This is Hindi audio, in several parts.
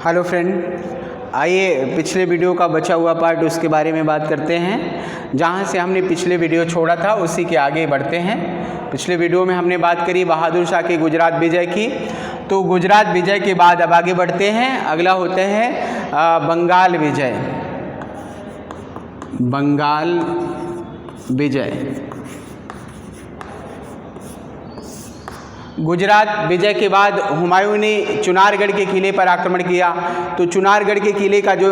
हेलो फ्रेंड, आइए पिछले वीडियो का बचा हुआ पार्ट उसके बारे में बात करते हैं। जहाँ से हमने पिछले वीडियो छोड़ा था उसी के आगे बढ़ते हैं। पिछले वीडियो में हमने बात करी बहादुर शाह के गुजरात विजय की। तो गुजरात विजय के बाद अब आगे बढ़ते हैं। अगला होते हैं बंगाल विजय। बंगाल विजय। गुजरात विजय के बाद हुमायूं ने चुनारगढ़ के किले पर आक्रमण किया। तो चुनारगढ़ के किले का जो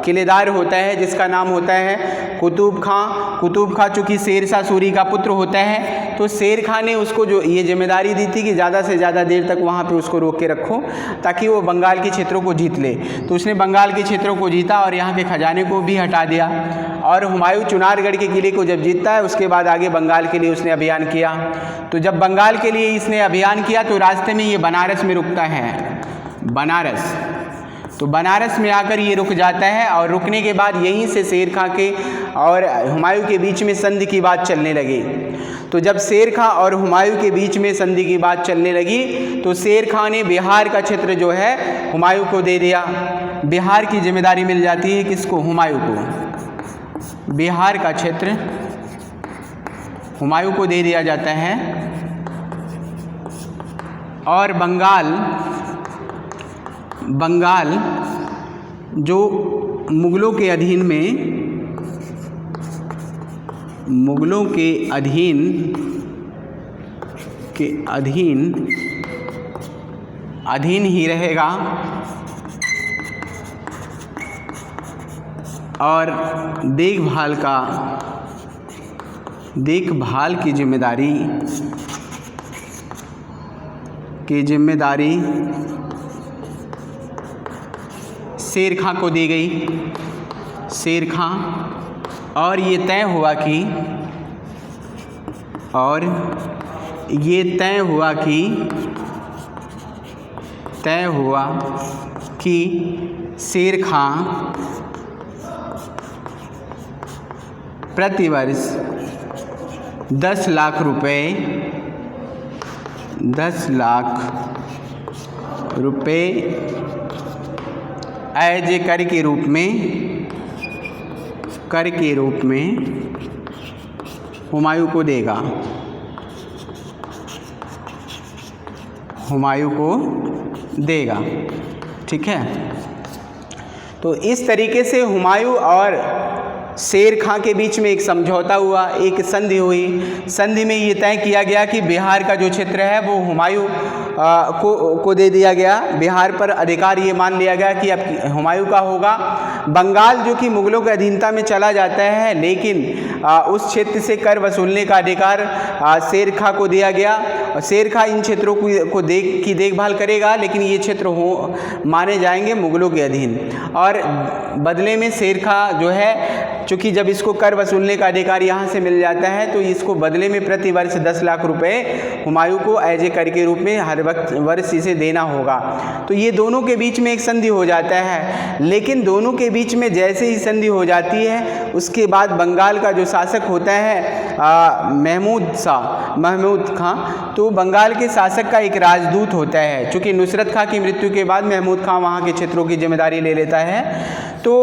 किलेदार होता है जिसका नाम होता है कुतुब खां। कुतुब खां चूँकि शेर शाह सूरी का पुत्र होता है, तो शेर खां ने उसको जो ये जिम्मेदारी दी थी कि ज़्यादा से ज़्यादा देर तक वहाँ पे उसको रोक के रखो ताकि वो बंगाल के क्षेत्रों को जीत ले। तो उसने बंगाल के क्षेत्रों को जीता और यहाँ के खजाने को भी हटा दिया। और हुमायूं चुनारगढ़ के किले को जब जीतता है उसके बाद आगे बंगाल के लिए उसने अभियान किया। तो जब बंगाल के लिए इसने अभियान किया तो रास्ते में ये बनारस में रुकता है। बनारस, तो बनारस में आकर ये रुक जाता है और रुकने के बाद यहीं से शेर खां के और हुमायूं के बीच में संधि की बात चलने लगी। तो जब शेर खां और हुमायूं के बीच में संधि की बात चलने लगी तो शेर खां ने बिहार का क्षेत्र जो है हुमायूं को दे दिया। बिहार की जिम्मेदारी मिल जाती है किसको? हुमायूं को। बिहार का क्षेत्र हुमायूं को दे दिया जाता है और बंगाल जो मुगलों के अधीन ही रहेगा और देखभाल की जिम्मेदारी शेर खां को दी गई। शेर खां, और ये तय हुआ कि शेर खां प्रतिवर्ष 10 लाख रुपए एज ए कर के रूप में हुमायूं को देगा। ठीक है। तो इस तरीके से हुमायूं और शेर खां के बीच में एक समझौता हुआ, एक संधि हुई। संधि में ये तय किया गया कि बिहार का जो क्षेत्र है वो हुमायूं को दे दिया गया। बिहार पर अधिकार ये मान लिया गया कि अब हुमायूं का होगा। बंगाल जो कि मुगलों के अधीनता में चला जाता है, लेकिन उस क्षेत्र से कर वसूलने का अधिकार शेर खां को दिया गया। और शेर खां इन क्षेत्रों को देखभाल करेगा, लेकिन ये क्षेत्र माने जाएंगे मुगलों के अधीन। और बदले में शेर खां जो है, चूँकि जब इसको कर वसूलने का अधिकार यहाँ से मिल जाता है तो इसको बदले में प्रति वर्ष 10 लाख रुपए हुमायूं को एज ए कर के रूप में हर वर्ष इसे देना होगा। तो ये दोनों के बीच में एक संधि हो जाता है। लेकिन दोनों के बीच में जैसे ही संधि हो जाती है उसके बाद बंगाल का जो शासक होता है महमूद खां, तो बंगाल के शासक का एक राजदूत होता है। चूँकि नुसरत खां की मृत्यु के बाद महमूद खां वहाँ के क्षेत्रों की जिम्मेदारी ले लेता है। तो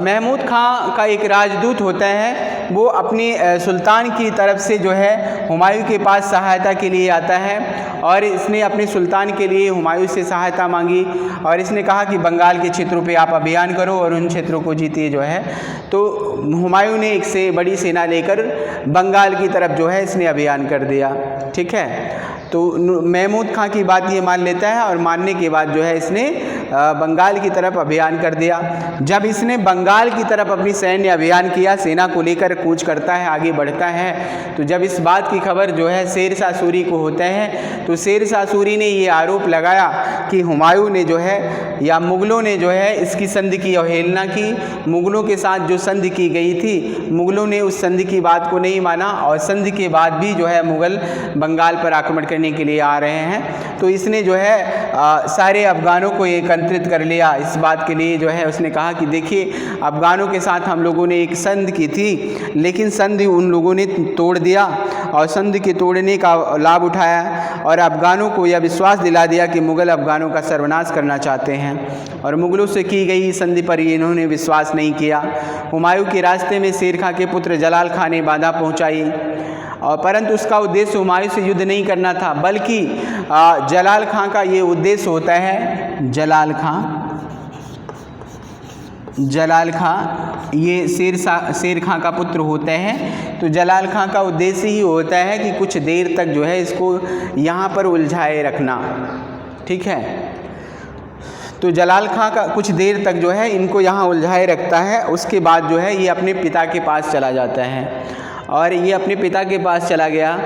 महमूद खां का एक राजदूत होता है, वो अपनी सुल्तान की तरफ से जो है हुमायूं के पास सहायता के लिए आता है। और इसने अपने सुल्तान के लिए हुमायूं से सहायता मांगी और इसने कहा कि बंगाल के क्षेत्रों पे आप अभियान करो और उन क्षेत्रों को जीतिए जो है। तो हुमायूं ने एक बड़ी सेना लेकर बंगाल की तरफ जो है इसने अभियान कर दिया। ठीक है। तो महमूद खां की बात ये मान लेता है और मानने के बाद जो है इसने बंगाल की तरफ अभियान कर दिया। जब इसने बंगाल की तरफ अपनी सैन्य अभियान किया, सेना को लेकर कूच करता है, आगे बढ़ता है, तो जब इस बात की खबर जो है शेर शाह सूरी को होता है तो शेर शाह सूरी ने ये आरोप लगाया कि हुमायूं ने जो है या मुगलों ने जो है इसकी संधि की अवहेलना की। मुगलों के साथ जो संधि की गई थी, मुगलों ने उस संधि की बात को नहीं माना और संधि के बाद भी जो है मुगल बंगाल पर आक्रमण करने के लिए आ रहे हैं। तो इसने जो है सारे अफ़गानों को एकत्रित कर लिया। इस बात के लिए जो है उसने कहा कि देखिए, अफ़गानों के साथ हम लोगों ने एक संधि की थी, लेकिन संधि उन लोगों ने तोड़ दिया और संधि के तोड़ने का लाभ उठाया और अफ़गानों को यह विश्वास दिला दिया कि मुग़ल अफ़गानों का सर्वनाश करना चाहते हैं। और मुग़लों से की गई संधि पर इन्होंने विश्वास नहीं किया। हुमायूं के रास्ते में शेर खां के पुत्र जलाल खां ने बाधा पहुंचाई, और परंतु उसका उद्देश्य हुमायूं से युद्ध नहीं करना था, बल्कि जलाल खां का ये उद्देश्य होता है। जलाल खां ये शेर खां का पुत्र होते हैं। तो जलाल खां का उद्देश्य ही होता है कि कुछ देर तक जो है इसको यहाँ पर उलझाए रखना, ठीक है। तो जलाल खां का कुछ देर तक जो है इनको यहाँ उलझाए रखता है। उसके बाद जो है ये अपने पिता के पास चला जाता है, और ये अपने पिता के पास चला गया।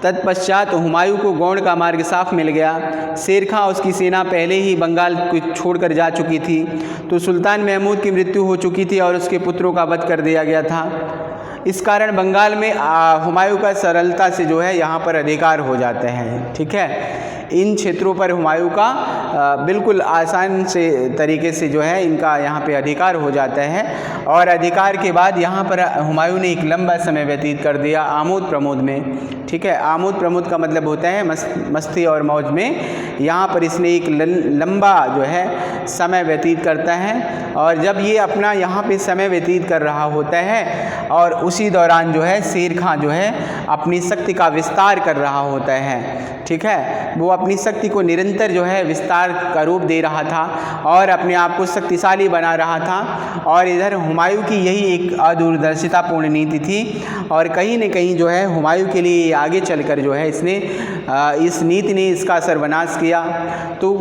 तत्पश्चात हुमायूं को गौड़ का मार्ग साफ मिल गया। शेर खां उसकी सेना पहले ही बंगाल को छोड़कर जा चुकी थी, तो सुल्तान महमूद की मृत्यु हो चुकी थी और उसके पुत्रों का वध कर दिया गया था। इस कारण बंगाल में हुमायूं का सरलता से जो है यहाँ पर अधिकार हो जाते हैं, ठीक है। इन क्षेत्रों पर हुमायूं का बिल्कुल आसान से तरीके से जो है इनका यहाँ पे अधिकार हो जाता है। और अधिकार के बाद यहाँ पर हुमायूं ने एक लंबा समय व्यतीत कर दिया आमोद प्रमोद में, ठीक है। आमोद प्रमोद का मतलब होता है मस्ती और मौज में। यहाँ पर इसने एक लंबा जो है समय व्यतीत करता है, और जब ये अपना यहाँ पे समय व्यतीत कर रहा होता है और उसी दौरान जो है शेर खां जो है अपनी शक्ति का विस्तार कर रहा होता है, ठीक है। वो अपनी शक्ति को निरंतर जो है विस्तार का रूप दे रहा था और अपने आप को शक्तिशाली बना रहा था। और इधर हुमायूं की यही एक अदूरदर्शितापूर्ण नीति थी, और कहीं न कहीं जो है हुमायूं के लिए आगे चलकर जो है इसने इस नीति ने इसका सर्वनाश किया। तो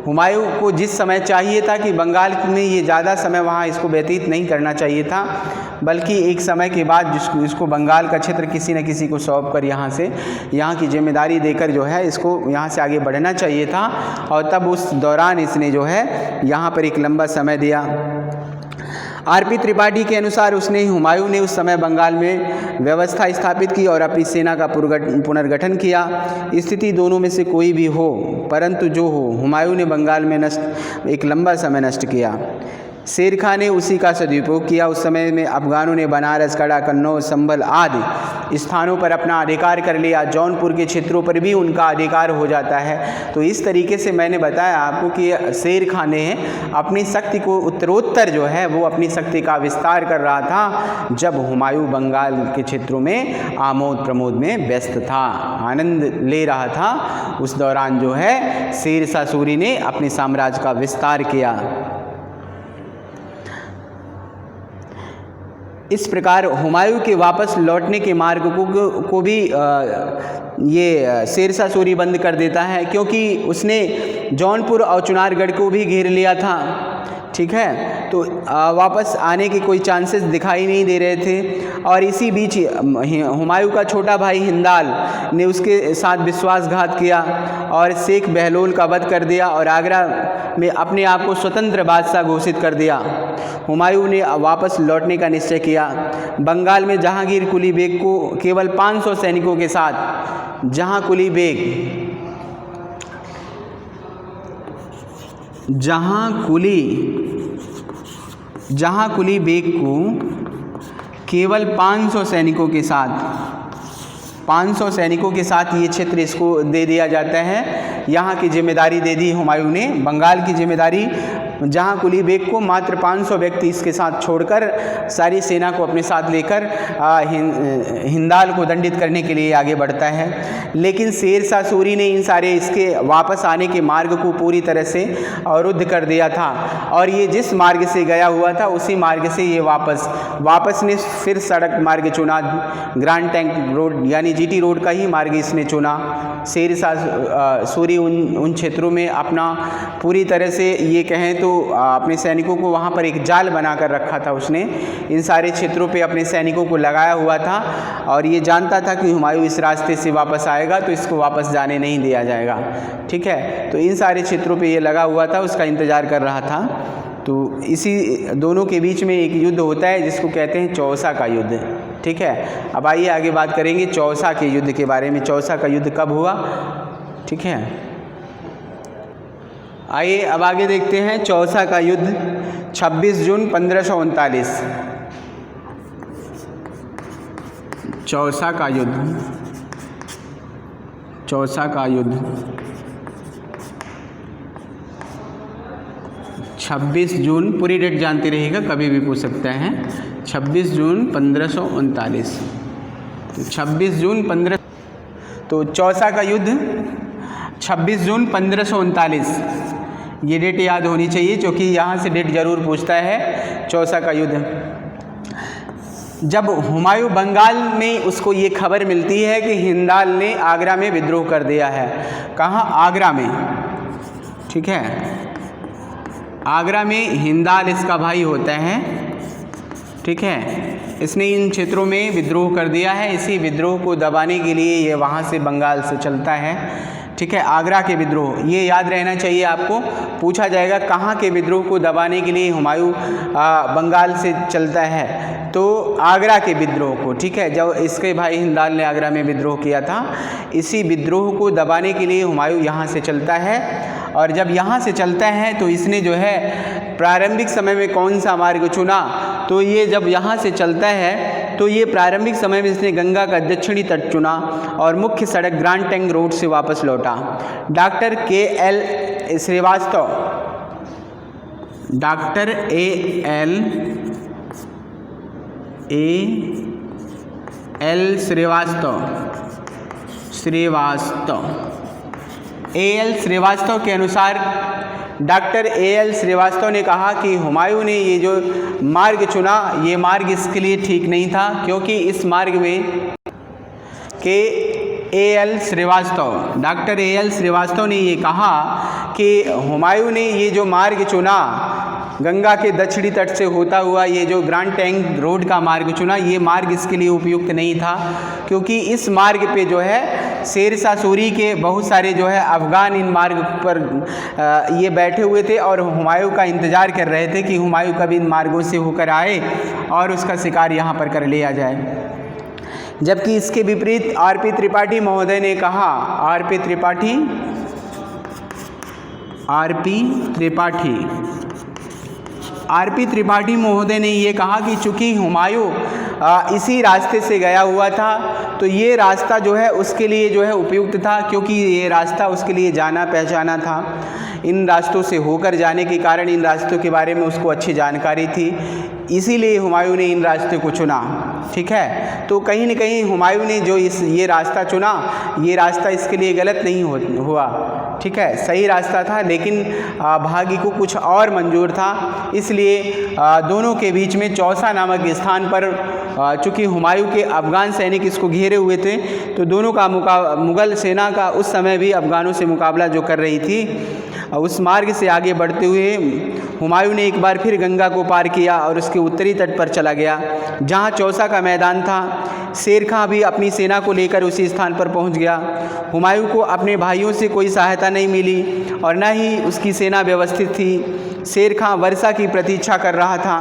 हुमायूं को जिस समय चाहिए था कि बंगाल में ये ज़्यादा समय वहाँ इसको व्यतीत नहीं करना चाहिए था, बल्कि एक समय के बाद इसको बंगाल का क्षेत्र किसी न किसी को सौंप कर यहाँ की जिम्मेदारी देकर जो है इसको यहाँ से आगे बढ़ना चाहिए था। और तब उस दौरान इसने जो है यहाँ पर एक लंबा समय दिया। आर.पी. त्रिपाठी के अनुसार हुमायूं ने उस समय बंगाल में व्यवस्था स्थापित की और अपनी सेना का पुनर्गठन किया। स्थिति दोनों में से कोई भी हो, परंतु जो हो, हुमायूं ने बंगाल में एक लंबा समय नष्ट किया। शेर खां ने उसी का सदुपयोग किया। उस समय में अफ़गानों ने बनारस, कड़ा, कन्नौज, संभल आदि स्थानों पर अपना अधिकार कर लिया। जौनपुर के क्षेत्रों पर भी उनका अधिकार हो जाता है। तो इस तरीके से मैंने बताया आपको कि शेर खां ने अपनी शक्ति को उत्तरोत्तर जो है वो अपनी शक्ति का विस्तार कर रहा था, जब हुमायूं बंगाल के क्षेत्रों में आमोद प्रमोद में व्यस्त था, आनंद ले रहा था। उस दौरान जो है शेर शाह सूरी ने अपने साम्राज्य का विस्तार किया। इस प्रकार हुमायूं के वापस लौटने के मार्ग को भी ये शेर शाह सूरी बंद कर देता है, क्योंकि उसने जौनपुर और चुनारगढ़ को भी घेर लिया था, ठीक है। तो वापस आने के कोई चांसेस दिखाई नहीं दे रहे थे। और इसी बीच हुमायूं का छोटा भाई हिंदाल ने उसके साथ विश्वासघात किया और शेख बहलोल का वध कर दिया और आगरा में अपने आप को स्वतंत्र बादशाह घोषित कर दिया। हुमायूं ने वापस लौटने का निश्चय किया। बंगाल में जहांगीर कुली बेग को केवल 500 सैनिकों के साथ जहां कुली बेग को केवल 500 सैनिकों के साथ ये क्षेत्र इसको दे दिया जाता है। यहाँ की जिम्मेदारी दे दी हुमायूं ने, बंगाल की जिम्मेदारी जहाँ कुली बेग को मात्र 500 व्यक्ति इसके साथ छोड़कर सारी सेना को अपने साथ लेकर हिंदाल को दंडित करने के लिए आगे बढ़ता है। लेकिन शेर शाह सूरी ने इन सारे इसके वापस आने के मार्ग को पूरी तरह से अवरुद्ध कर दिया था, और ये जिस मार्ग से गया हुआ था उसी मार्ग से ये वापस ने फिर सड़क मार्ग चुना, ग्रांड टैंक रोड यानी जीटी रोड का ही मार्ग इसने चुना। शेर शाह सूरी उन क्षेत्रों में अपना पूरी तरह से ये कहें तो अपने सैनिकों को वहाँ पर एक जाल बनाकर रखा था। उसने इन सारे क्षेत्रों पे अपने सैनिकों को लगाया हुआ था, और ये जानता था कि हुमायूं इस रास्ते से वापस आएगा तो इसको वापस जाने नहीं दिया जाएगा, ठीक है। तो इन सारे क्षेत्रों पे ये लगा हुआ था, उसका इंतज़ार कर रहा था। तो इसी दोनों के बीच में एक युद्ध होता है जिसको कहते हैं चौसा का युद्ध, ठीक है। अब आइए आगे बात करेंगे चौसा के युद्ध के बारे में। चौसा का युद्ध कब हुआ, ठीक है। आइए अब आगे देखते हैं चौसा का युद्ध 26 जून 1539। चौसा का युद्ध, चौसा का युद्ध 26 जून, पूरी डेट जानते रहिएगा, कभी भी पूछ सकते हैं। 26 जून 1539, तो 26 जून 15, तो चौसा का युद्ध 26 जून 1539, ये डेट याद होनी चाहिए क्योंकि यहाँ से डेट जरूर पूछता है। चौसा का युद्ध, जब हुमायूं बंगाल में उसको ये खबर मिलती है कि हिंदाल ने आगरा में विद्रोह कर दिया है। कहाँ? आगरा में, ठीक है। आगरा में हिंदाल इसका भाई होता है, ठीक है। इसने इन क्षेत्रों में विद्रोह कर दिया है। इसी विद्रोह को दबाने के लिए ये वहाँ से बंगाल से चलता है, ठीक है। आगरा के विद्रोह, ये याद रहना चाहिए आपको, पूछा जाएगा कहाँ के विद्रोह को दबाने के लिए हुमायूं बंगाल से चलता है, तो आगरा के विद्रोह को, ठीक है। जब इसके भाई हिंदाल ने आगरा में विद्रोह किया था, इसी विद्रोह को दबाने के लिए हुमायूं यहाँ से चलता है। और जब यहाँ से चलता है तो इसने जो है प्रारंभिक समय में कौन सा मार्ग चुना, तो ये जब यहाँ से चलता है तो ये प्रारंभिक समय में इसने गंगा का दक्षिणी तट चुना और मुख्य सड़क ग्रांड टैंक रोड से वापस लौटा। Doctor K L. Srivastava, doctor A L. Srivastava के अनुसार डॉक्टर ए.एल. श्रीवास्तव ने कहा कि हुमायूं ने ये जो मार्ग चुना, ये मार्ग इसके लिए ठीक नहीं था, क्योंकि इस मार्ग में डॉक्टर ए.एल. श्रीवास्तव ने ये कहा कि हुमायूं ने ये जो मार्ग चुना, गंगा के दक्षिणी तट से होता हुआ ये जो ग्रांड टैंक रोड का मार्ग चुना, ये मार्ग इसके लिए उपयुक्त नहीं था, क्योंकि इस मार्ग पे जो है शेरशाह सूरी के बहुत सारे जो है अफ़गान इन मार्ग पर ये बैठे हुए थे और हुमायूं का इंतज़ार कर रहे थे कि हुमायूं कभी इन मार्गों से होकर आए और उसका शिकार यहाँ पर कर लिया जाए। जबकि इसके विपरीत आर.पी. त्रिपाठी महोदय ने कहा, आर.पी. त्रिपाठी महोदय ने ये कहा कि चूँकि हुमायूं इसी रास्ते से गया हुआ था, तो ये रास्ता जो है उसके लिए जो है उपयुक्त था, क्योंकि ये रास्ता उसके लिए जाना पहचाना था। इन रास्तों से होकर जाने के कारण इन रास्तों के बारे में उसको अच्छी जानकारी थी, इसीलिए हुमायूं ने इन रास्ते को चुना, ठीक है। तो कहीं न कहीं हुमायूं ने जो ये रास्ता चुना, ये रास्ता इसके लिए गलत नहीं हुआ, ठीक है, सही रास्ता था, लेकिन भाग्य को कुछ और मंजूर था। इसलिए दोनों के बीच में चौसा नामक स्थान पर, चूँकि हुमायूं के अफ़गान सैनिक इसको घेरे हुए थे, तो दोनों का मुग़ल सेना का उस समय भी अफ़गानों से मुकाबला जो कर रही थी, उस मार्ग से आगे बढ़ते हुए हुमायूं ने एक बार फिर गंगा को पार किया और उसके उत्तरी तट पर चला गया, जहां चौसा का मैदान था। शेर खां भी अपनी सेना को लेकर उसी स्थान पर पहुंच गया। हुमायूं को अपने भाइयों से कोई सहायता नहीं मिली और न ही उसकी सेना व्यवस्थित थी। शेर खां वर्षा की प्रतीक्षा कर रहा था।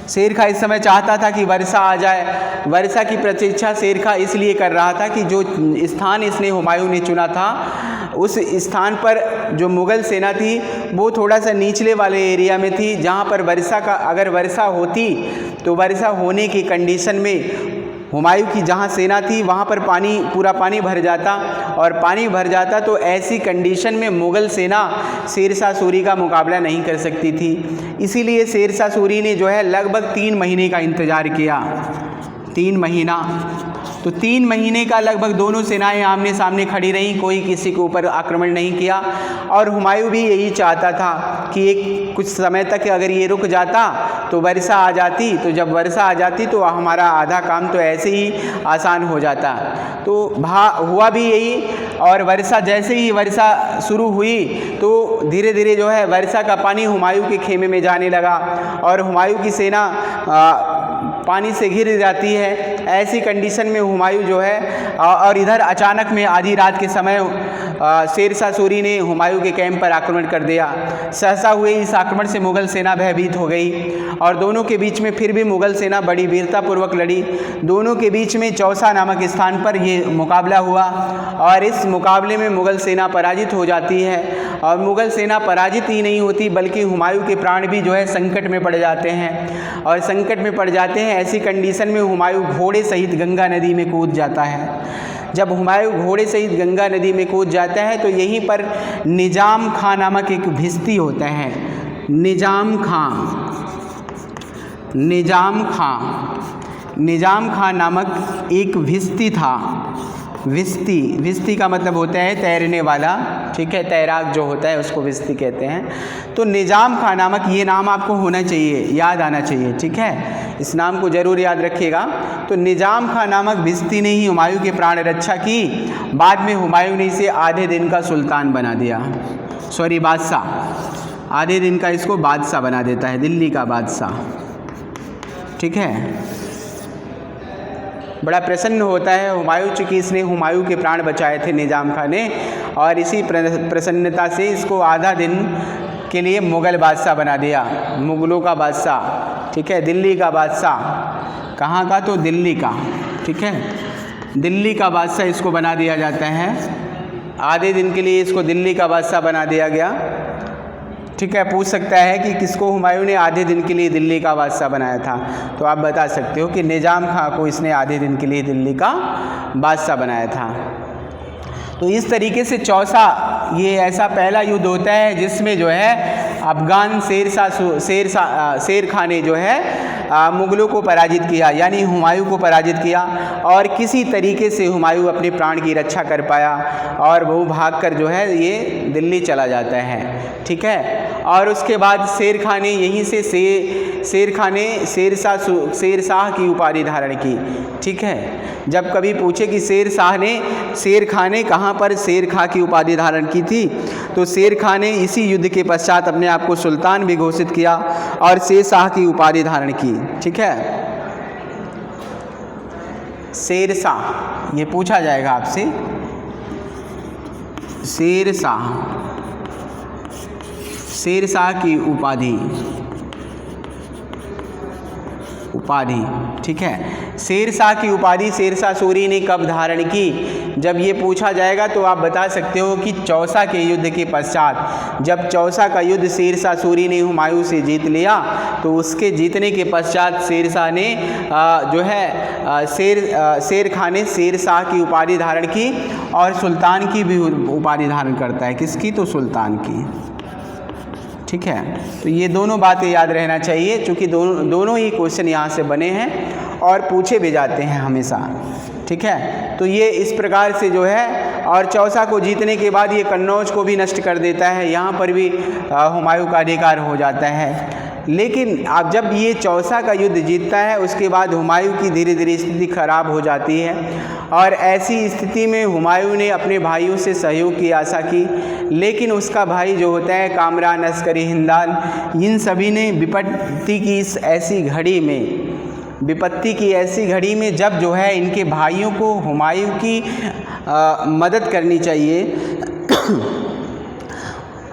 शेर खां इस समय चाहता था कि वर्षा आ जाए। वर्षा की प्रतीक्षा शेर खां इसलिए कर रहा था कि जो स्थान इसने हुमायूं ने चुना था, उस स्थान पर जो मुग़ल सेना थी वो थोड़ा सा निचले वाले एरिया में थी, जहाँ पर अगर वर्षा होती तो वर्षा होने की कंडीशन में हुमायूं की जहाँ सेना थी वहाँ पर पूरा पानी भर जाता, और पानी भर जाता तो ऐसी कंडीशन में मुग़ल सेना शेरशाह सूरी का मुकाबला नहीं कर सकती थी। इसीलिए शेरशाह सूरी ने जो है लगभग 3 महीने का इंतज़ार किया। 3 महीना, तो 3 महीने का लगभग दोनों सेनाएं आमने सामने खड़ी रहीं, कोई किसी के ऊपर आक्रमण नहीं किया। और हुमायूं भी यही चाहता था कि कुछ समय तक अगर ये रुक जाता तो वर्षा आ जाती, तो जब वर्षा आ जाती तो हमारा आधा काम तो ऐसे ही आसान हो जाता। तो हुआ भी यही, और जैसे ही वर्षा शुरू हुई तो धीरे धीरे जो है वर्षा का पानी हुमायूं के खेमे में जाने लगा और हुमायूं की सेना पानी से घिर जाती है। ऐसी कंडीशन में हुमायूं जो है, और इधर अचानक में आधी रात के समय शेरशाह सूरी ने हुमायूं के कैंप पर आक्रमण कर दिया। सहसा हुए इस आक्रमण से मुग़ल सेना भयभीत हो गई और दोनों के बीच में फिर भी मुग़ल सेना बड़ी वीरतापूर्वक लड़ी। दोनों के बीच में चौसा नामक स्थान पर ये मुकाबला हुआ और इस मुकाबले में मुग़ल सेना पराजित हो जाती है। और मुग़ल सेना पराजित ही नहीं होती बल्कि हुमायूं के प्राण भी जो है संकट में पड़ जाते हैं। और संकट में पड़ जाते हैं, ऐसी कंडीशन में हुमायूं घोड़े सहित गंगा नदी में कूद जाता है। जब हुमायूं घोड़े सहित गंगा नदी में कूद जाता है तो यहीं पर निजाम खां नामक एक भिस्ती होता है। निजाम खां नामक एक भिस्ती था। भिस्ती का मतलब होता है तैरने वाला, ठीक है, तैराक जो होता है उसको भिस्ती कहते हैं। तो निजाम खां नामक, ये नाम आपको होना चाहिए, याद आना चाहिए, ठीक है, इस नाम को ज़रूर याद रखिएगा। तो निजाम खां नामक भिस्ती ने ही हुमायूं के प्राण रक्षा की। बाद में हुमायूं ने इसे आधे दिन का सुल्तान बना दिया, सॉरी बादशाह, आधे दिन का इसको बादशाह बना देता है, दिल्ली का बादशाह, ठीक है। बड़ा प्रसन्न होता है हुमायूं, चूँकि इसने हुमायूं के प्राण बचाए थे निजाम खां ने, और इसी प्रसन्नता से इसको आधा दिन के लिए मुग़ल बादशाह बना दिया, मुग़लों का बादशाह, ठीक है, दिल्ली का बादशाह। कहाँ का? तो दिल्ली का, ठीक है, दिल्ली का बादशाह इसको बना दिया जाता है। आधे दिन के लिए इसको दिल्ली का बादशाह बना दिया गया, ठीक है। पूछ सकता है कि किसको हुमायूं ने आधे दिन के लिए दिल्ली का बादशाह बनाया था, तो आप बता सकते हो कि निजाम खां को इसने आधे दिन के लिए दिल्ली का बादशाह बनाया था। तो इस तरीके से चौसा ये ऐसा पहला युद्ध होता है जिसमें जो है अफ़गान शेर खां ने जो है मुग़लों को पराजित किया, यानी हुमायूं को पराजित किया, और किसी तरीके से हुमायूं अपने प्राण की रक्षा कर पाया और वो भागकर जो है ये दिल्ली चला जाता है, ठीक है। और उसके बाद शेर खां ने यहीं से शेरशाह की उपाधि धारण की, ठीक है। जब कभी पूछे कि शेर खां ने कहाँ पर शेर खां की उपाधि धारण की थी, तो शेर खां ने इसी युद्ध के पश्चात अपने आप को सुल्तान भी घोषित किया और शेरशाह की उपाधि धारण की, ठीक है। शेरशाह, ये पूछा जाएगा आपसे, शेरशाह की उपाधि, ठीक है। शेरशाह की उपाधि शेरशाह सूरी ने कब धारण की? जब ये पूछा जाएगा तो आप बता सकते हो कि चौसा के युद्ध के पश्चात। जब चौसा का युद्ध शेरशाह सूरी ने हुमायूं से जीत लिया तो उसके जीतने के पश्चात शेरशाह ने जो है शेर खां ने शेरशाह की उपाधि धारण की और सुल्तान की भी उपाधि धारण करता है। किसकी? तो सुल्तान की, ठीक है। तो ये दोनों बातें याद रहना चाहिए, क्योंकि दोनों ही क्वेश्चन यहाँ से बने हैं और पूछे भी जाते हैं हमेशा, ठीक है। तो ये इस प्रकार से जो है, और चौसा को जीतने के बाद ये कन्नौज को भी नष्ट कर देता है, यहाँ पर भी हुमायूं का अधिकार हो जाता है। लेकिन अब जब ये चौसा का युद्ध जीतता है उसके बाद हुमायूं की धीरे धीरे स्थिति खराब हो जाती है, और ऐसी स्थिति में हुमायूं ने अपने भाइयों से सहयोग की आशा की, लेकिन उसका भाई जो होता है कामरान, अस्करी हिंदाल, इन सभी ने विपत्ति की ऐसी घड़ी में जब जो है इनके भाइयों को हुमायूं की मदद करनी चाहिए,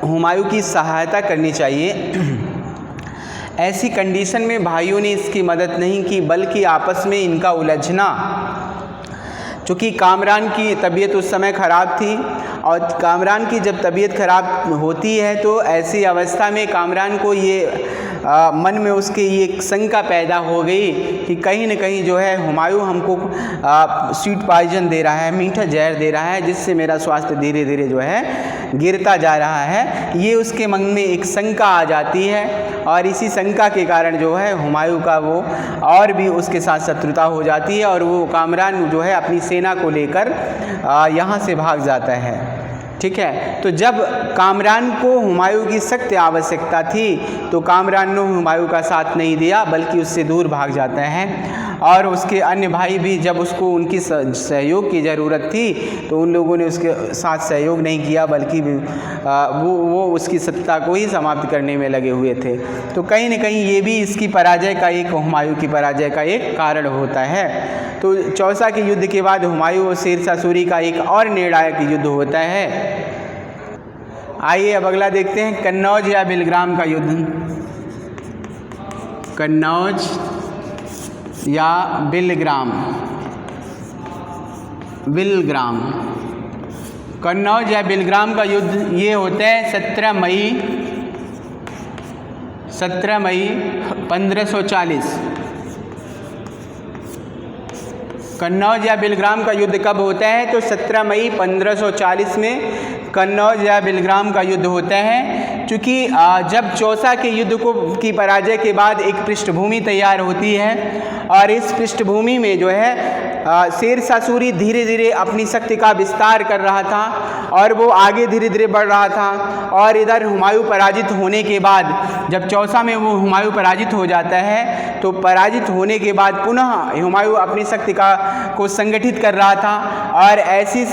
हुमायूं की सहायता करनी चाहिए, ऐसी कंडीशन में भाइयों ने इसकी मदद नहीं की, बल्कि आपस में इनका उलझना। चूँकि कामरान की तबीयत उस समय ख़राब थी, और कामरान की जब तबीयत ख़राब होती है तो ऐसी अवस्था में कामरान को ये मन में उसके ये शंका पैदा हो गई कि कहीं न कहीं जो है हुमायूं हमको स्वीट पॉइजन दे रहा है, मीठा जहर दे रहा है, जिससे मेरा स्वास्थ्य धीरे धीरे जो है गिरता जा रहा है। ये उसके मन में एक शंका आ जाती है, और इसी शंका के कारण जो है हुमायूं का वो और भी उसके साथ शत्रुता हो जाती है, और वो कामरान जो है अपनी सेना को लेकर यहाँ से भाग जाता है, ठीक है। तो जब कामरान को हुमायूं की सख्त आवश्यकता थी तो कामरान ने हुमायूं का साथ नहीं दिया, बल्कि उससे दूर भाग जाता है। और उसके अन्य भाई भी जब उसको उनकी सहयोग की ज़रूरत थी तो उन लोगों ने उसके साथ सहयोग नहीं किया, बल्कि वो उसकी सत्ता को ही समाप्त करने में लगे हुए थे। तो कहीं न कहीं ये भी इसकी पराजय का एक, हुमायूं की पराजय का एक कारण होता है। तो चौसा के युद्ध के बाद हुमायूं और शेरशाह सूरी का एक और निर्णायक युद्ध होता है। आइए अब अगला देखते हैं, कन्नौज या बिलग्राम का युद्ध। कन्नौज या बिलग्राम। कन्नौज या बिलग्राम का युद्ध ये होता है 17 मई 1540। कन्नौज या बिलग्राम का युद्ध कब होता है? तो 17 मई 1540 में कन्नौज या बिलग्राम का युद्ध होता है। चूँकि जब चौसा के युद्ध की पराजय के बाद एक पृष्ठभूमि तैयार होती है और इस पृष्ठभूमि में जो है शेरशाह सूरी धीरे धीरे अपनी शक्ति का विस्तार कर रहा था और वो आगे धीरे धीरे बढ़ रहा था। और इधर हुमायूं पराजित होने के बाद, जब चौसा में वो हुमायूं पराजित हो जाता है, तो पराजित होने के बाद पुनः हुमायूं अपनी शक्ति को संगठित कर रहा था और ऐसी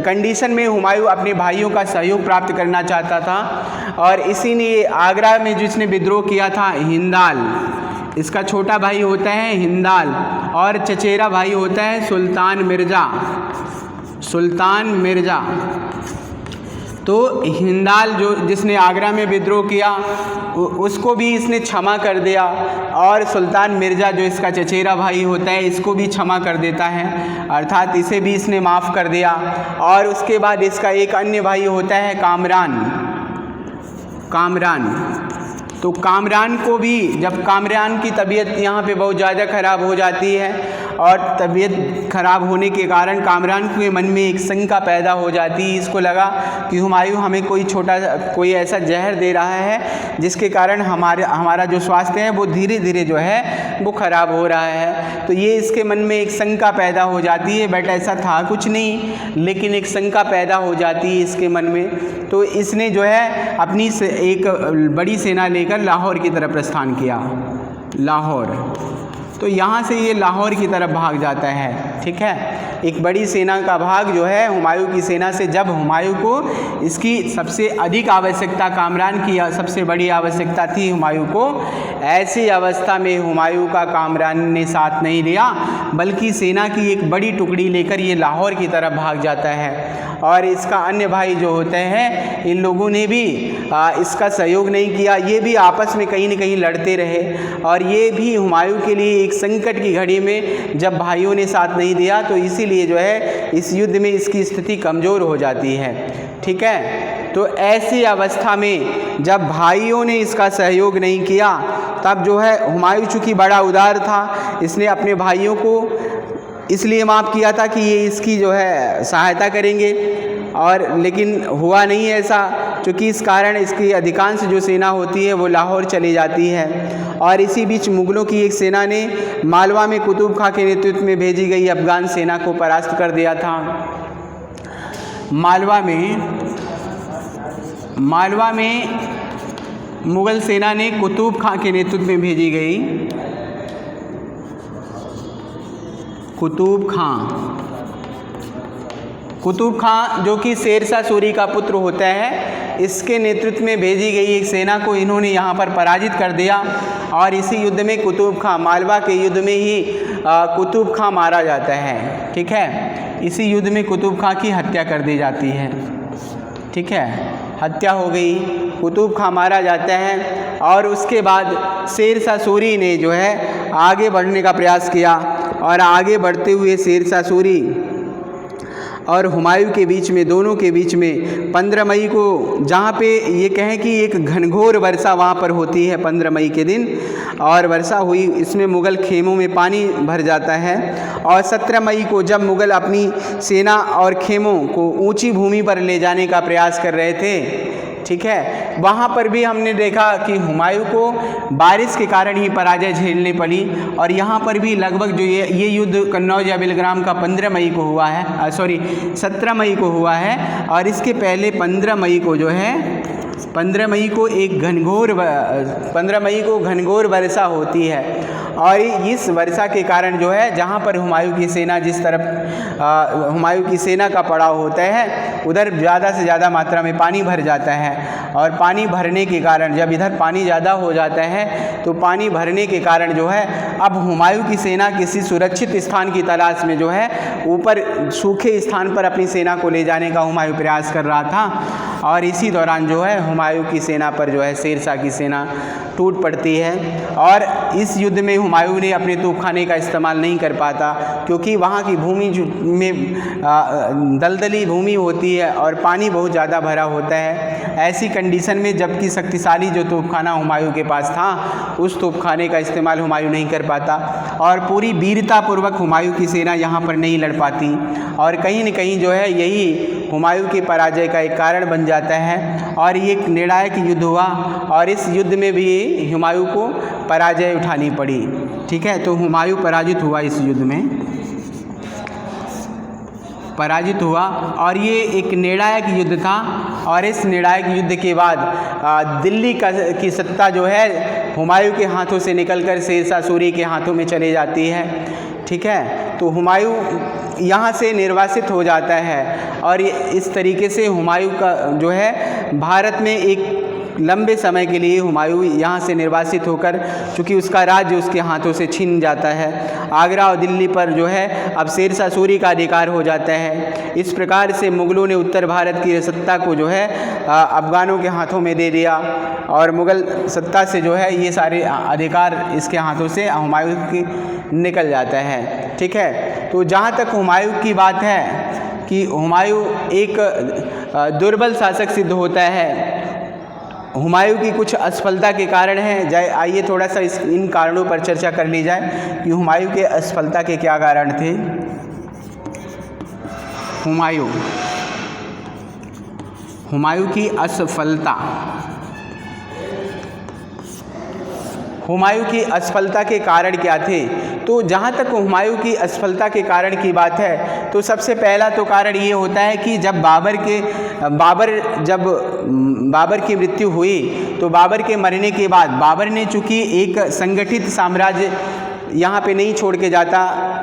कंडीशन में हुमायूं अपने भाइयों का सहयोग प्राप्त करना चाहता था। और इसीलिए आगरा में जिसने विद्रोह किया था हिंदाल, इसका छोटा भाई होता है हिंदाल और चचेरा भाई होता है सुल्तान मिर्ज़ा। तो हिंदाल जिसने आगरा में विद्रोह किया उसको भी इसने क्षमा कर दिया और सुल्तान मिर्ज़ा जो इसका चचेरा भाई होता है इसको भी क्षमा कर देता है, अर्थात इसे भी इसने माफ़ कर दिया। और उसके बाद इसका एक अन्य भाई होता है कामरान। तो कामरान को भी, जब कामरान की तबीयत यहाँ पे बहुत ज़्यादा ख़राब हो जाती है और तबीयत ख़राब होने के कारण कामरान के मन में एक शंका पैदा हो जाती है। इसको लगा कि हुमायूं हमें कोई ऐसा जहर दे रहा है जिसके कारण हमारा जो स्वास्थ्य है वो धीरे धीरे जो है वो ख़राब हो रहा है। तो ये इसके मन में एक शंका पैदा हो जाती है, बट ऐसा था कुछ नहीं, लेकिन एक शंका पैदा हो जाती है इसके मन में। तो इसने जो है अपनी एक बड़ी सेना लेकर लाहौर की तरफ प्रस्थान किया। तो यहाँ से ये लाहौर की तरफ भाग जाता है, ठीक है। एक बड़ी सेना का भाग जो है हुमायूं की सेना से, जब हुमायूं को इसकी सबसे अधिक आवश्यकता, कामरान की सबसे बड़ी आवश्यकता थी हुमायूं को, ऐसी अवस्था में हुमायूं का कामरान ने साथ नहीं लिया, बल्कि सेना की एक बड़ी टुकड़ी लेकर ये लाहौर की तरफ भाग जाता है। और इसका अन्य भाई जो होते हैं, इन लोगों ने भी इसका सहयोग नहीं किया, ये भी आपस में कहीं न कहीं लड़ते रहे। और ये भी हुमायूं के लिए एक संकट की घड़ी में जब भाइयों ने साथ नहीं दिया, तो इसीलिए जो है इस युद्ध में इसकी स्थिति कमज़ोर हो जाती है, ठीक है। तो ऐसी अवस्था में जब भाइयों ने इसका सहयोग नहीं किया, तब जो है हुमायूं चूँकि बड़ा उदार था, इसने अपने भाइयों को इसलिए माफ़ किया था कि ये इसकी जो है सहायता करेंगे, और लेकिन हुआ नहीं ऐसा, क्योंकि इस कारण इसकी अधिकांश जो सेना होती है वो लाहौर चली जाती है। और इसी बीच मुग़लों की एक सेना ने मालवा में कुतुब खां के नेतृत्व में भेजी गई अफ़गान सेना को परास्त कर दिया था। मालवा में मुग़ल सेना ने कुतुब खां के नेतृत्व में भेजी गई, कुतुब खां जो कि शेरशाह सूरी का पुत्र होता है, इसके नेतृत्व में भेजी गई एक सेना को इन्होंने यहाँ पर पराजित कर दिया। और इसी युद्ध में कुतुब खां, मालवा के युद्ध में ही कुतुब खां मारा जाता है, ठीक है। इसी युद्ध में कुतुब खां की हत्या कर दी जाती है, ठीक है, हत्या हो गई, कुतुब खां मारा जाता है। और उसके बाद शेरशाह सूरी ने जो है आगे बढ़ने का प्रयास किया, और आगे बढ़ते हुए शेरशाह सूरी और हुमायूं के बीच में, दोनों के बीच में 15 मई को, जहाँ पे ये कहें कि एक घनघोर वर्षा वहाँ पर होती है 15 मई के दिन, और वर्षा हुई, इसमें मुग़ल खेमों में पानी भर जाता है। और 17 मई को जब मुग़ल अपनी सेना और खेमों को ऊंची भूमि पर ले जाने का प्रयास कर रहे थे, ठीक है, वहाँ पर भी हमने देखा कि हुमायूं को बारिश के कारण ही पराजय झेलनी पड़ी। और यहाँ पर भी लगभग जो ये युद्ध कन्नौज या बिलग्राम का 15 मई को हुआ है, 17 मई को हुआ है। और इसके पहले 15 मई को जो है 15 मई को घनघोर वर्षा होती है। और इस वर्षा के कारण जो है जहाँ पर हुमायूं की सेना जिस तरफ हुमायूं की सेना का पड़ाव होता है उधर ज़्यादा से ज़्यादा मात्रा में पानी भर जाता है। और पानी भरने के कारण जब इधर पानी ज़्यादा हो जाता है तो पानी भरने के कारण जो है अब हुमायूं की सेना किसी सुरक्षित स्थान की तलाश में जो है ऊपर सूखे स्थान पर अपनी सेना को ले जाने का हुमायूं प्रयास कर रहा था। और इसी दौरान जो है हुमायूं की सेना पर जो है शेरशाह की सेना टूट पड़ती है। और इस युद्ध में हुमायूं ने अपने तोपखाने का इस्तेमाल नहीं कर पाता क्योंकि वहाँ की भूमि में दलदली भूमि होती है और पानी बहुत ज़्यादा भरा होता है। ऐसी कंडीशन में जबकि शक्तिशाली जो तोपखाना हुमायूं के पास था उस तोपखाने का इस्तेमाल हुमायूं नहीं कर पाता और पूरी वीरतापूर्वक हुमायूं की सेना यहाँ पर नहीं लड़ पाती। और कहीं न कहीं जो है यही हुमायूं के पराजय का एक कारण बन जाता है और ये एक निर्णायक युद्ध हुआ और इस युद्ध में भी हुमायूं को पराजय उठानी पड़ी। ठीक है, तो हुमायूं पराजित हुआ, इस युद्ध में पराजित हुआ और ये एक निर्णायक युद्ध था। और इस निर्णायक युद्ध के बाद दिल्ली की सत्ता जो है हुमायूं के हाथों से निकलकर शेरशाह सूरी के हाथों में चले जाती है। ठीक है, तो हुमायूं यहाँ से निर्वासित हो जाता है और इस तरीके से हुमायूं का जो है भारत में एक लंबे समय के लिए हुमायूं यहाँ से निर्वासित होकर, चूँकि उसका राज्य उसके हाथों से छीन जाता है, आगरा और दिल्ली पर जो है अब शेरशाह सूरी का अधिकार हो जाता है। इस प्रकार से मुग़लों ने उत्तर भारत की सत्ता को जो है अफ़गानों के हाथों में दे दिया और मुग़ल सत्ता से जो है ये सारे अधिकार इसके हाथों से हुमायूं की निकल जाता है। ठीक है, तो जहाँ तक हुमायूं की बात है कि हुमायूं एक दुर्बल शासक सिद्ध होता है। हुमायूं की कुछ असफलता के कारण हैं। आइए थोड़ा सा इन कारणों पर चर्चा कर ली जाए कि हुमायूं के असफलता के क्या कारण थे। हुमायूं की असफलता, हुमायूं की असफलता के कारण क्या थे? तो जहाँ तक हुमायूं की असफलता के कारण की बात है तो सबसे पहला तो कारण ये होता है कि जब बाबर की मृत्यु हुई तो बाबर के मरने के बाद बाबर ने चूँकि एक संगठित साम्राज्य यहाँ पे नहीं छोड़ के जाता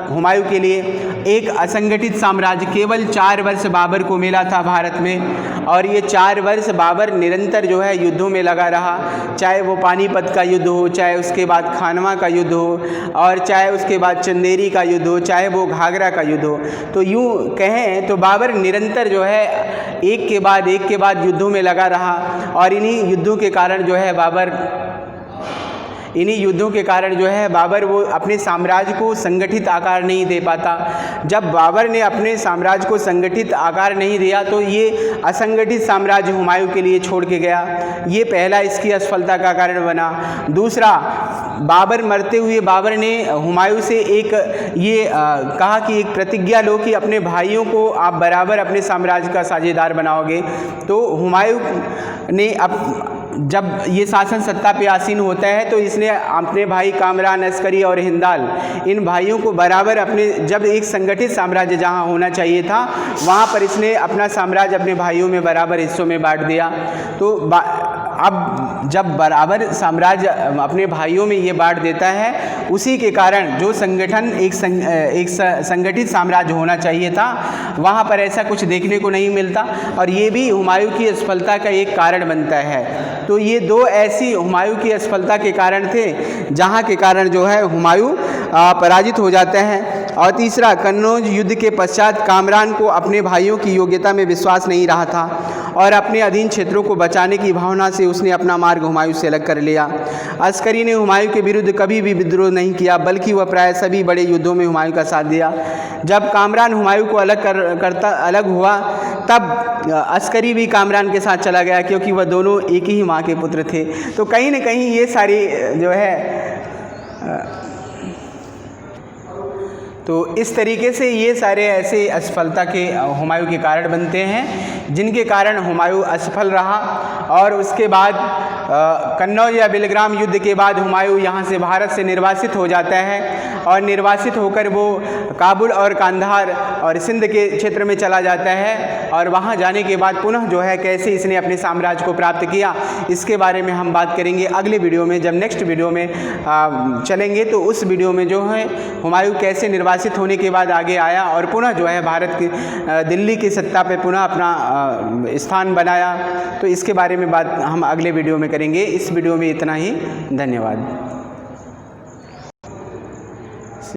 हुमायूं के लिए, एक असंगठित साम्राज्य केवल 4 वर्ष बाबर को मिला था भारत में और ये 4 वर्ष बाबर निरंतर जो है युद्धों में लगा रहा, चाहे वो पानीपत का युद्ध हो, चाहे उसके बाद खानवा का युद्ध हो और चाहे उसके बाद चंदेरी का युद्ध हो, चाहे वो घाघरा का युद्ध हो। तो यूँ कहें तो बाबर निरंतर जो है एक के बाद युद्धों में लगा रहा और इन्हीं युद्धों के कारण जो है बाबर वो अपने साम्राज्य को संगठित आकार नहीं दे पाता। जब बाबर ने अपने साम्राज्य को संगठित आकार नहीं दिया तो ये असंगठित साम्राज्य हुमायूं के लिए छोड़ के गया। ये पहला इसकी असफलता का कारण बना। दूसरा, बाबर मरते हुए बाबर ने हुमायूं से कहा कि एक प्रतिज्ञा लो कि अपने भाइयों को आप बराबर अपने साम्राज्य का साझेदार बनाओगे। तो हुमायूं ने जब ये शासन सत्ता पे आसीन होता है तो इसने अपने भाई कामरान, अस्करी और हिंदाल, इन भाइयों को बराबर जब एक संगठित साम्राज्य जहाँ होना चाहिए था वहाँ पर इसने अपना साम्राज्य अपने भाइयों में बराबर हिस्सों में बांट दिया। तो अब जब बराबर साम्राज्य अपने भाइयों में ये बांट देता है, उसी के कारण जो संगठन एक संगठित साम्राज्य होना चाहिए था वहाँ पर ऐसा कुछ देखने को नहीं मिलता और ये भी हुमायूं की असफलता का एक कारण बनता है। तो ये 2 ऐसी हुमायूं की असफलता के कारण थे जहाँ के कारण जो है हुमायूं पराजित हो जाते हैं। और तीसरा, कन्नौज युद्ध के पश्चात कामरान को अपने भाइयों की योग्यता में विश्वास नहीं रहा था और अपने अधीन क्षेत्रों को बचाने की भावना से उसने अपना मार्ग हुमायूं से अलग कर लिया। अस्करी ने हुमायूं के विरुद्ध कभी भी विद्रोह नहीं किया बल्कि वह प्राय सभी बड़े युद्धों में हुमायूं का साथ दिया। जब कामरान हुमायूं को अलग हुआ तब अस्करी भी कामरान के साथ चला गया क्योंकि वह दोनों एक ही माँ के पुत्र थे। तो कहीं न कहीं ये सारी जो है तो इस तरीके से ये सारे ऐसे असफलता के हुमायूं के कारण बनते हैं जिनके कारण हुमायूं असफल रहा। और उसके बाद कन्नौज या बेलग्राम युद्ध के बाद हुमायूं यहाँ से भारत से निर्वासित हो जाता है और निर्वासित होकर वो काबुल और कांधार और सिंध के क्षेत्र में चला जाता है। और वहाँ जाने के बाद पुनः जो है कैसे इसने अपने साम्राज्य को प्राप्त किया, इसके बारे में हम बात करेंगे अगले वीडियो में। जब नेक्स्ट वीडियो में चलेंगे तो उस वीडियो में जो है हुमायूं कैसे निर्वासित होने के बाद आगे आया और पुनः जो है भारत की दिल्ली की सत्ता पे पुनः अपना स्थान बनाया। तो इसके बारे में बात हम अगले वीडियो में करेंगे। इस वीडियो में इतना ही। धन्यवाद।